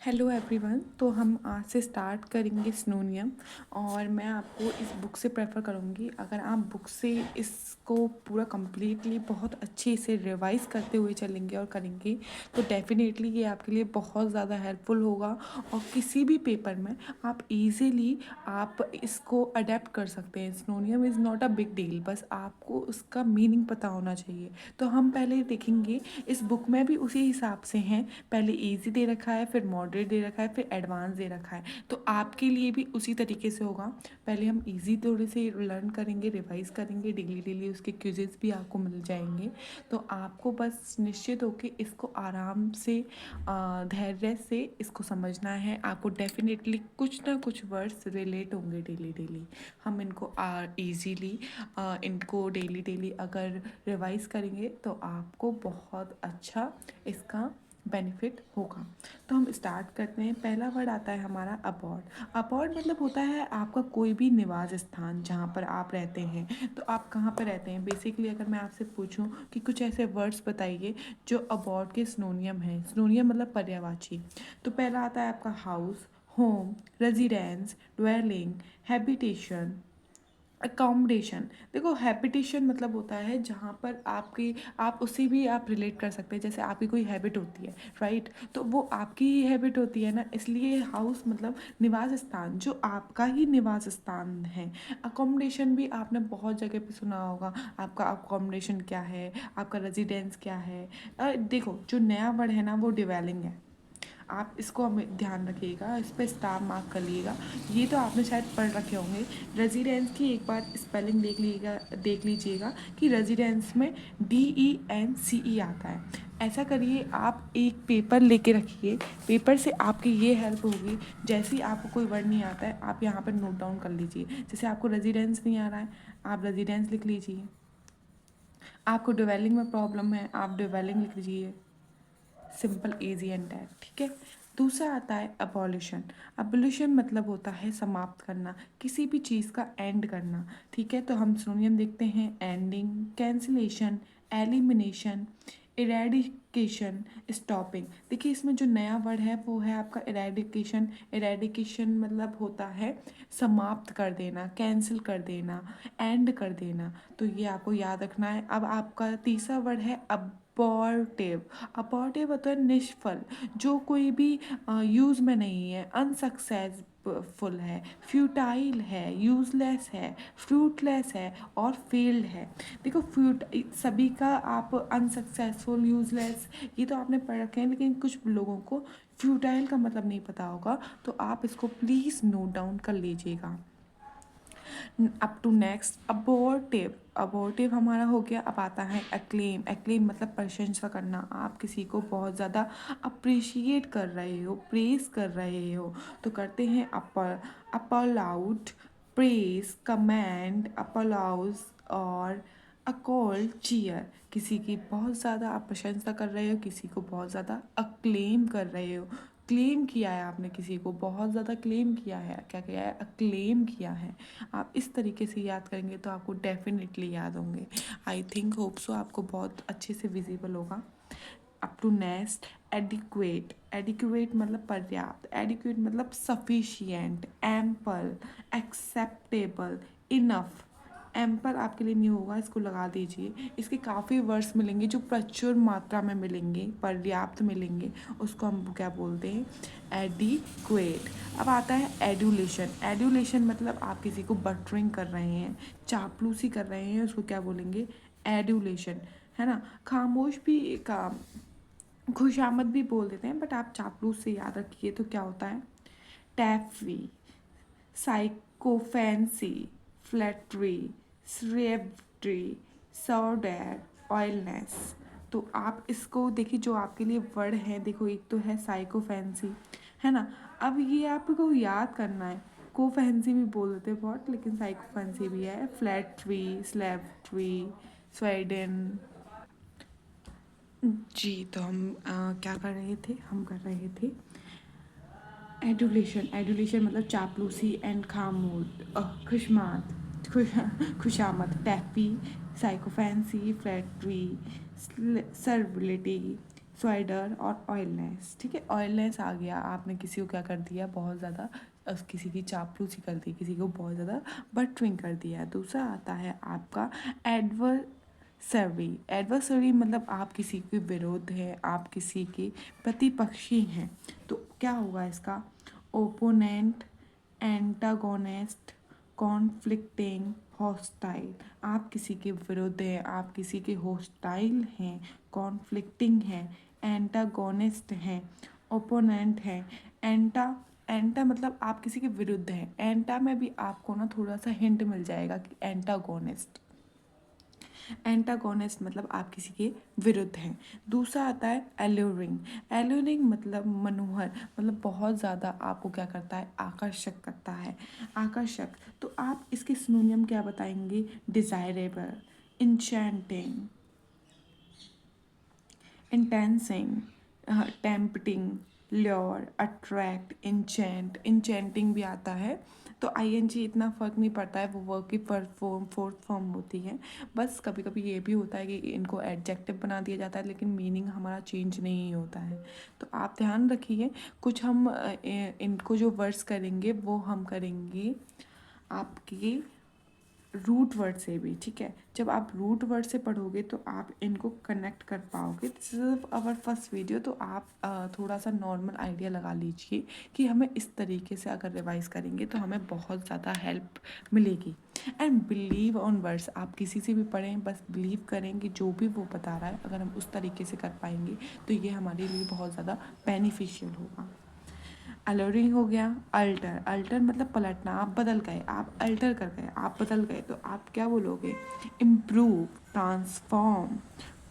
Hello everyone. तो हम आज से स्टार्ट करेंगे स्नोनियम और मैं आपको इस बुक से प्रेफर करूँगी। अगर आप बुक से इसको पूरा कम्प्लीटली बहुत अच्छे से रिवाइज करते हुए चलेंगे और करेंगे तो डेफिनेटली ये आपके लिए बहुत ज़्यादा हेल्पफुल होगा और किसी भी पेपर में आप इजीली आप इसको अडेप्ट कर सकते हैं। Synonym is not a big deal, बस आपको उसका मीनिंग पता होना चाहिए। तो हम पहले देखेंगे, इस बुक में भी उसी हिसाब से हैं। पहले इजी दे रखा है, फिर मॉडरेट दे रखा है, फिर एडवांस दे रखा है। तो आपके लिए भी उसी तरीके से होगा। पहले हम इजी थोड़े से लर्न करेंगे, रिवाइज करेंगे, डेली डेली उसके क्विज़ेस भी आपको मिल जाएंगे। तो आपको बस निश्चित होकर इसको आराम से धैर्य से इसको समझना है। आपको डेफिनेटली कुछ ना कुछ वर्ड्स रिलेट होंगे डेली डेली। हम इनको ईजीली इनको डेली डेली अगर रिवाइज करेंगे तो आपको बहुत अच्छा इसका बेनिफिट होगा। तो हम स्टार्ट करते हैं। पहला वर्ड आता है हमारा अबॉर्ड। अबॉर्ड मतलब होता है आपका कोई भी निवास स्थान जहाँ पर आप रहते हैं। तो आप कहाँ पर रहते हैं? बेसिकली अगर मैं आपसे पूछूं कि कुछ ऐसे वर्ड्स बताइए जो अबॉर्ड के सिनोनियम हैं। सिनोनियम मतलब पर्यायवाची। तो पहला आता है आपका house, home, residence, dwelling, habitation, accommodation. देखो, हैबिटेशन मतलब होता है जहाँ पर आपकी आप उससे भी आप रिलेट कर सकते हैं। जैसे आपकी कोई हैबिट होती है, राइट, तो वो आपकी ही हैबिट होती है ना, इसलिए हाउस मतलब निवास स्थान, जो आपका ही निवास स्थान है। अकोमोडेशन भी आपने बहुत जगह पे सुना होगा। आपका अकोमोडेशन क्या है, आपका रेजिडेंस क्या है। देखो, जो नया वर्ड है ना वो डिवेलिंग है। आप इसको हमें ध्यान रखिएगा, इस पर स्टार मार्क कर लीजिएगा। ये तो आपने शायद पढ़ रखे होंगे। रेजिडेंस की एक बार स्पेलिंग देख लीजिएगा कि रेजिडेंस में DENCE आता है। ऐसा करिए, आप एक पेपर लेके रखिए। पेपर से आपकी ये हेल्प होगी, जैसे ही आपको कोई वर्ड नहीं आता है आप यहाँ पर नोट डाउन कर लीजिए। जैसे आपको रेजिडेंस नहीं आ रहा है, आप रेजिडेंस लिख लीजिए। आपको डिवेलिंग में प्रॉब्लम है, आप डिवेलिंग लिख लीजिए। सिंपल, इजी एंड डेट, ठीक है। दूसरा आता है अबॉलिशन। अबॉलिशन मतलब होता है समाप्त करना, किसी भी चीज़ का एंड करना, ठीक है। तो हम सिनोनियम देखते हैं, ending, cancellation, elimination, eradication, stopping. देखिए, इसमें जो नया वर्ड है वो है आपका इरेडिकेशन। इरेडिकेशन मतलब होता है समाप्त कर देना, कैंसिल कर देना, एंड कर देना। तो ये आपको याद रखना है। अब आपका तीसरा वर्ड है अबॉर्टिव। अबॉर्टिव होता है निष्फल, जो कोई भी यूज़ में नहीं है, अनसक्सेसफुल है, फ्यूटाइल है, यूजलेस है, फ्रूटलेस है और फेल्ड है। देखो, सभी का आप अनसक्सेसफुल, यूजलेस, ये तो आपने पढ़ रखे हैं, लेकिन कुछ लोगों को फ्यूटाइल का मतलब नहीं पता होगा। तो आप इसको प्लीज़ नोट डाउन कर लीजिएगा। Up to next abortive. Abortive हमारा हो गया। अब आता है एक्लेम। एक्लेम मतलब प्रशंसा करना, आप किसी को बहुत ज़्यादा अप्रिशिएट कर रहे हो, प्रेज कर रहे हो। तो करते हैं अपलाउड, प्रेज, कमेंड, अपलाउज और अकॉल, चीयर। किसी की बहुत ज़्यादा आप प्रशंसा कर रहे हो, किसी को बहुत ज़्यादा अक्लेम कर रहे हो। क्लेम किया है आपने, किसी को बहुत ज़्यादा क्लेम किया है। क्या किया है? अक्लेम किया है। आप इस तरीके से याद करेंगे तो आपको डेफिनेटली याद होंगे। आई थिंक होप सो आपको बहुत अच्छे से विजिबल होगा। Up to next adequate. Adequate मतलब पर्याप्त, एडिक्वेट मतलब sufficient, ample, acceptable, enough. Ample आपके लिए नहीं होगा, इसको लगा दीजिए। इसके काफ़ी वर्ड्स मिलेंगे जो प्रचुर मात्रा में मिलेंगे, पर्याप्त मिलेंगे, उसको हम क्या बोलते हैं? एडिक्वेट। अब आता है एडुलेशन। एडुलेशन मतलब आप किसी को बटरिंग कर रहे हैं, चापलूसी कर रहे हैं, उसको क्या बोलेंगे? एडुलेशन, है ना। खामोश भी का खुशामद भी बोल देते हैं, बट आप चापलूस से याद रखिए तो क्या होता है? टैफी, साइकोफेंसी, फ्लैटरी, स्रेवट्री, सॉर्डर, ऑयलनेस। तो आप इसको देखिए, जो आपके लिए वर्ड है, देखो, एक तो है साइकोफेंसी, है ना। अब ये आपको याद करना है। कोफेंसी भी बोल देते हैं बहुत, लेकिन साइकोफेंसी भी है। Flattery, स्लेवट्री, Sweden. जी, तो हम क्या कर रहे थे? हम कर रहे थे एडुलेशन। एडुलेशन मतलब चापलूसी एंड खामोद, खुशमाद, खुशामद, टैफी, साइकोफेंसी, फ्लैटरी, सर्विलिटी, स्वाइडर और ऑयलनेस। ठीक है, ऑयलनेस आ गया, आपने किसी को क्या कर दिया, बहुत ज़्यादा किसी की चापलूसी कर दी, किसी को बहुत ज़्यादा बटरिंग कर दिया। दूसरा आता है आपका एडवर्सरी। एडवर्सरी मतलब आप किसी के विरोध हैं, आप किसी के प्रतिपक्षी हैं। तो क्या होगा इसका, ओपोनेंट, एंटागोनिस्ट, कॉन्फ्लिक्टिंग, हॉस्टाइल। आप किसी के विरुद्ध हैं, आप किसी के हॉस्टाइल हैं, कॉन्फ्लिक्टिंग हैं, एंटागोनिस्ट हैं, ओपोनेंट हैं। एंटा एंटा मतलब आप किसी के विरुद्ध हैं। एंटा में भी आपको ना थोड़ा सा हिंट मिल जाएगा कि एंटागोनिस्ट। एंटागोनिस्ट मतलब आप किसी के विरुद्ध हैं। दूसरा आता है एल्यूरिंग। एल्यूरिंग मतलब मनोहर, मतलब बहुत ज़्यादा आपको क्या करता है, आकर्षक करता है, आकर्षक। तो आप इसके सिनोनियम क्या बताएंगे, desirable, enchanting, enticing, tempting, lure, attract, enchant. Enchanting भी आता है। तो आईएनजी इतना फ़र्क नहीं पड़ता है, वो वर्ब की फोर्थ फॉर्म होती है। बस कभी कभी ये भी होता है कि इनको एडजेक्टिव बना दिया जाता है, लेकिन मीनिंग हमारा चेंज नहीं होता है। तो आप ध्यान रखिए, कुछ हम इनको जो वर्ड्स करेंगे वो हम करेंगे आपके रूट वर्ड से भी। ठीक है, जब आप रूट वर्ड से पढ़ोगे तो आप इनको कनेक्ट कर पाओगे। This is our first video, तो आप थोड़ा सा नॉर्मल आइडिया लगा लीजिए कि हमें इस तरीके से अगर रिवाइज करेंगे तो हमें बहुत ज़्यादा हेल्प मिलेगी। एंड बिलीव ऑन वर्ड्स, आप किसी से भी पढ़ें, बस बिलीव करें कि जो भी वो बता रहा है, अगर हम उस तरीके से कर पाएंगे तो ये हमारे लिए बहुत ज़्यादा बेनिफिशियल होगा। अलरिंग हो गया। अल्टर, अल्टर मतलब पलटना, आप बदल गए, आप अल्टर कर गए, आप बदल गए, तो आप क्या बोलोगे, improve, transform,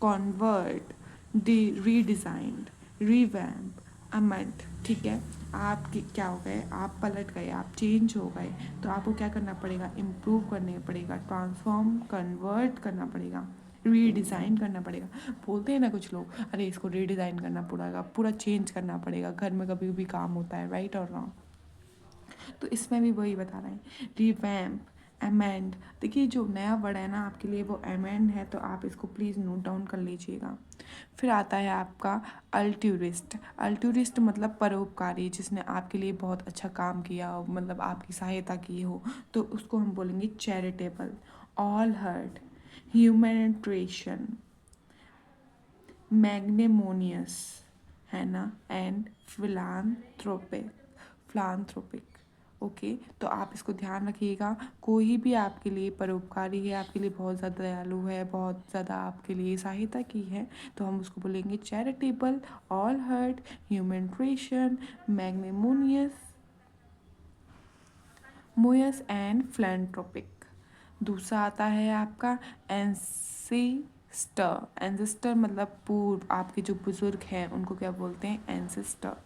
convert, redesigned, revamp, amend. ठीक है, आप क्या हो गए, आप पलट गए, आप चेंज हो गए, तो आपको क्या करना पड़ेगा, इम्प्रूव करने पड़ेगा, ट्रांसफॉर्म, कन्वर्ट करना पड़ेगा, रीडिज़ाइन करना पड़ेगा। बोलते हैं ना कुछ लोग, अरे इसको रीडिज़ाइन करना पड़ेगा, पूरा चेंज करना पड़ेगा, घर में कभी भी काम होता है, राइट और रॉन्ग। तो इसमें भी वही बता रहे हैं, रिवैम्प, अमेंड। देखिए जो नया वर्ड है ना आपके लिए वो अमेंड है, तो आप इसको प्लीज़ नोट डाउन कर लीजिएगा। फिर आता है आपका अल्ट्यूरिस्ट। अल्ट्यूरिस्ट मतलब परोपकारी, जिसने आपके लिए बहुत अच्छा काम किया हो, मतलब आपकी सहायता की हो, तो उसको हम बोलेंगे चैरिटेबल। ऑल हर्ट, ह्यूमैनिटेशन, मैग्नेमोनियस, है ना, एंड फिलान्थ्रोपिक, फिलान्थ्रोपिक। ओके, तो आप इसको ध्यान रखिएगा। कोई भी आपके लिए परोपकारी है, आपके लिए बहुत ज़्यादा दयालु है, बहुत ज़्यादा आपके लिए सहायता की है, तो हम उसको बोलेंगे charitable, all heart, humanitarian, magnanimous, मोयस एंड फिलैंथ्रोपिक। दूसरा आता है आपका एंसेस्टर। एंसेस्टर मतलब पूर्व, आपके जो बुजुर्ग हैं उनको क्या बोलते हैं, एंसेस्टर।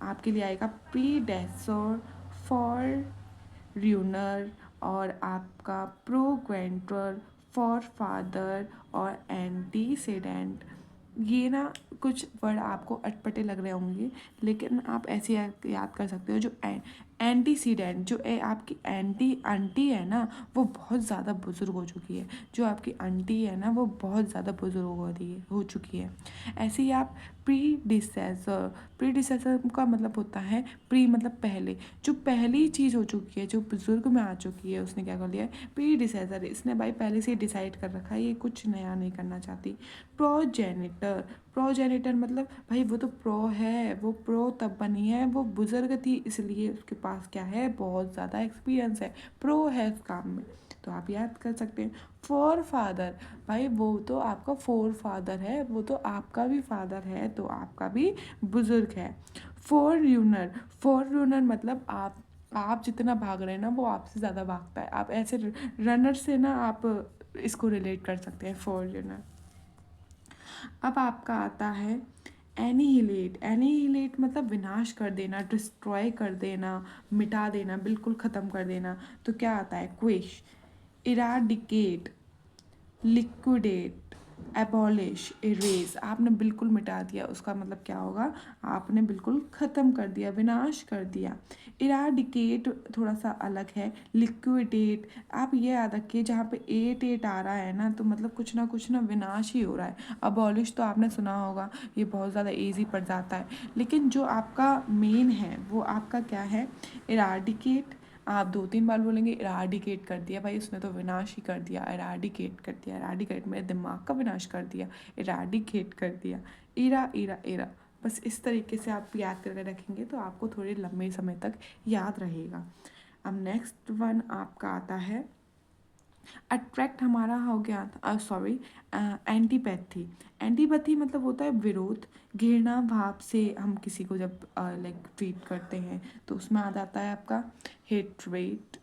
आपके लिए आएगा प्रीडेसर, फॉर र्यूनर, और आपका प्रोग्वेंटर, फॉर फादर, और एंटीसीडेंट। ये ना कुछ वर्ड आपको अटपटे लग रहे होंगे, लेकिन आप ऐसे याद कर सकते हो। जो एंटीसीडेंट, जो आपकी आंटी है ना, वो बहुत ज़्यादा बुजुर्ग हो चुकी है। जो आपकी आंटी है ना वो बहुत ज़्यादा बुजुर्ग हो चुकी है। ऐसे ही आप प्रीडिसेसर। प्रीडिसेसर का मतलब होता है, प्री मतलब पहले, जो पहली चीज़ हो चुकी है, जो बुजुर्ग में आ चुकी है, उसने क्या कर लिया है, प्रीडिसेसर। इसने भाई पहले से ही डिसाइड कर रखा है, ये कुछ नया नहीं करना चाहती। प्रोजेनिटर। प्रोजेनिटर मतलब भाई वो तो प्रो है, वो प्रो तब बनी है, वो बुजुर्ग थी इसलिए उसके पास क्या है, बहुत ज़्यादा एक्सपीरियंस है, प्रो है इस काम में, तो आप याद कर सकते हैं। फोर फादर, भाई वो तो आपका फोर फादर है, वो तो आपका भी फादर है, तो आपका भी बुजुर्ग है। फोर र्यूनर। फोर र्यूनर मतलब आप जितना भाग रहे हैं ना वो आपसे ज़्यादा भागता है, आप ऐसे रनर से ना आप इसको रिलेट कर सकते हैं, फोर र्यूनर। अब आपका आता है एनिहिलेट। एनिहिलेट मतलब विनाश कर देना, डिस्ट्रॉय कर देना, मिटा देना, बिल्कुल ख़त्म कर देना। तो क्या आता है, क्विश, इराडिकेट, लिक्विडेट, एबॉलिश, इरेज, आपने बिल्कुल मिटा दिया, उसका मतलब क्या होगा, आपने बिल्कुल ख़त्म कर दिया, विनाश कर दिया। इराडिकेट थोड़ा सा अलग है, लिक्विडेट, आप ये याद रखिए जहाँ पे एट एट आ रहा है ना, तो मतलब कुछ ना विनाश ही हो रहा है। अबॉलिश तो आपने सुना होगा, ये बहुत ज़्यादा ईजी पड़ जाता है, लेकिन जो आपका मेन है वो आपका क्या है, इराडिकेट। आप 2-3 बार बोलेंगे इराडिकेट कर दिया, भाई उसने तो विनाश ही कर दिया, इराडिकेट कर दिया, इराडिकेट मेरे दिमाग का विनाश कर दिया, इराडिकेट कर दिया, इरा इरा इरा। बस इस तरीके से आप याद करके रखेंगे तो आपको थोड़े लंबे समय तक याद रहेगा। अब नेक्स्ट वन आपका आता है अट्रैक्ट, हमारा हो गया था सॉरी एंटीपैथी। एंटीपैथी मतलब होता है विरोध, घृणा भाव से हम किसी को जब लाइक ट्रीट करते हैं तो उसमें आ जाता है आपका हेट्रेट,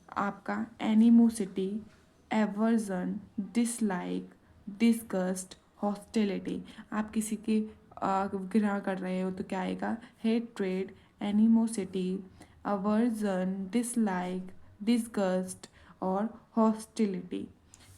आपका animosity, aversion, dislike, disgust, hostility. आप किसी की घृणा कर रहे हो तो क्या आएगा, hatred, animosity, aversion, dislike, disgust और हॉस्टिलिटी।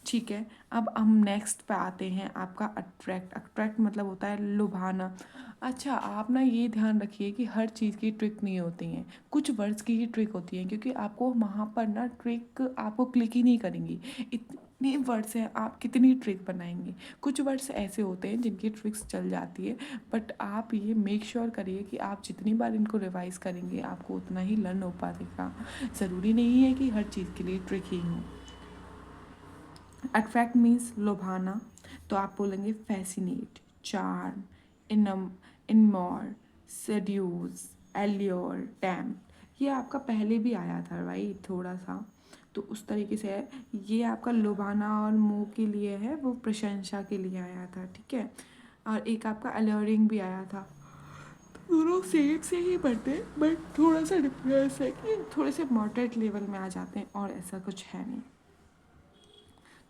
ठीक है, अब हम नेक्स्ट पे आते हैं आपका अट्रैक्ट। अट्रैक्ट मतलब होता है लुभाना। अच्छा, आप ना ये ध्यान रखिए कि हर चीज़ की ट्रिक नहीं होती हैं, कुछ वर्ड्स की ही ट्रिक होती है, क्योंकि आपको वहाँ पर ना ट्रिक आपको क्लिक ही नहीं करेंगी, इतने वर्ड्स हैं, आप कितनी ट्रिक बनाएंगे। कुछ वर्ड्स ऐसे होते हैं जिनकी ट्रिक्स चल जाती है, बट आप ये मेक श्योर करिए कि आप जितनी बार इनको रिवाइज करेंगे आपको उतना ही लर्न हो पाएगा। ज़रूरी नहीं है कि हर चीज़ के लिए ट्रिक ही हो। अट्रैक्ट मीन्स लुभाना, तो आप बोलेंगे फैसिनेट, चार्म, इनम, इनमोर, सेड्यूस, एल्योर, टैम्प। ये आपका पहले भी आया था राइट, थोड़ा सा तो उस तरीके से है। ये आपका लुभाना और मोह के लिए है, वो प्रशंसा के लिए आया था, ठीक है। और एक आपका अल्योरिंग भी आया था। दोनों सेम से ही पढ़ते हैं बट थोड़ा सा डिफरेंस है कि थोड़े से मॉडरेट लेवल में आ जाते हैं, और ऐसा कुछ है नहीं।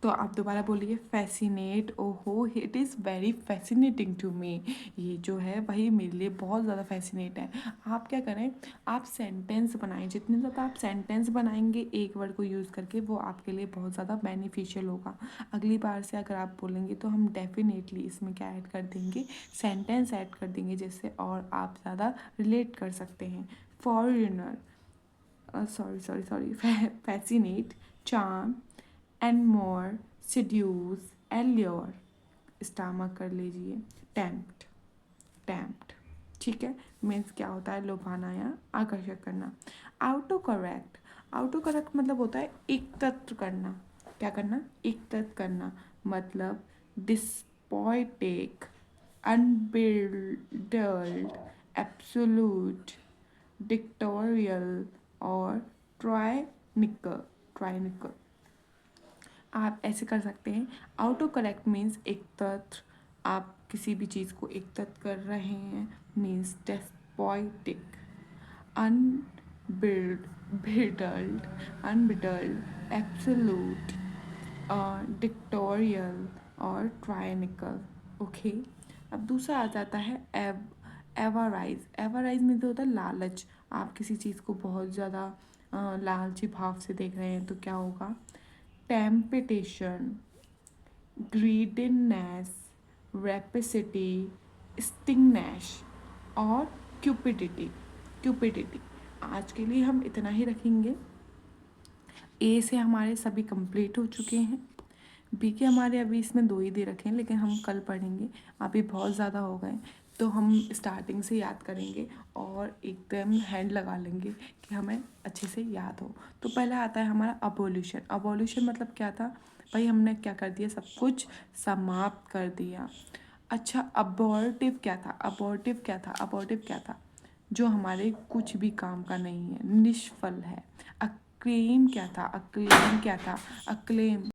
तो आप दोबारा बोलिए फैसिनेट, ओहो it is very fascinating to me. ये जो है वही मेरे लिए बहुत ज़्यादा फैसिनेट है। आप क्या करें, आप सेंटेंस बनाएं, जितने ज़्यादा आप सेंटेंस बनाएंगे एक वर्ड को यूज़ करके वो आपके लिए बहुत ज़्यादा बेनिफिशियल होगा। अगली बार से अगर आप बोलेंगे तो हम डेफिनेटली इसमें क्या ऐड कर देंगे, सेंटेंस ऐड कर देंगे, जिससे और आप ज़्यादा रिलेट कर सकते हैं। Foreigner, sorry fascinate, charm, and more, seduce, allure, stomach कर लीजिए, टेम्प्ट, टेम्प्ट। ठीक है, मीन्स क्या होता है, लुभाना या आकर्षक करना। आउटो करेक्ट, आउटो करेक्ट मतलब होता है एक तत्व करना। क्या करना, एक तत्व करना, मतलब डिस्पोइटिक, अनबिल्डल्ड, एब्सोल्यूट, डिक्टोरियल और ट्राइनिकल, ट्राइनिकल। आप ऐसे कर सकते हैं। ऑटो करेक्ट मीन्स एक तत्व, आप किसी भी चीज़ को एक तत्व कर रहे हैं, मीन्स डेस्पोइटिक, अनबिल्ड बिल्डल्ड, अनबिल्डल्ड, एब्सोल्यूट और डिक्टोरियल और ट्रायनिकल। ओके, अब दूसरा आ जाता है एवराइज। एवराइज में तो होता है लालच, आप किसी चीज़ को बहुत ज़्यादा लालची भाव से देख रहे हैं तो क्या होगा, टेम्पटेशन, ग्रीडीनेस, रेपिसिटी, स्टिंगनेश और क्यूपिडिटी, क्यूपिडिटी। आज के लिए हम इतना ही रखेंगे। ए से हमारे सभी कंप्लीट हो चुके हैं, बी के हमारे अभी इसमें 2 ही दे रखे हैं, लेकिन हम कल पढ़ेंगे, अभी बहुत ज़्यादा हो गए तो हम स्टार्टिंग से याद करेंगे और एकदम हैंड लगा लेंगे कि हमें अच्छे से याद हो। तो पहला आता है हमारा अबोल्यूशन। अबोल्यूशन मतलब क्या था, भाई हमने क्या कर दिया, सब कुछ समाप्त कर दिया। अच्छा, अबॉर्टिव क्या था, अबॉर्टिव क्या था, अबॉर्टिव क्या था, जो हमारे कुछ भी काम का नहीं है, निष्फल है। अक्लेम क्या था, अक्लेम क्या था, अक्लेम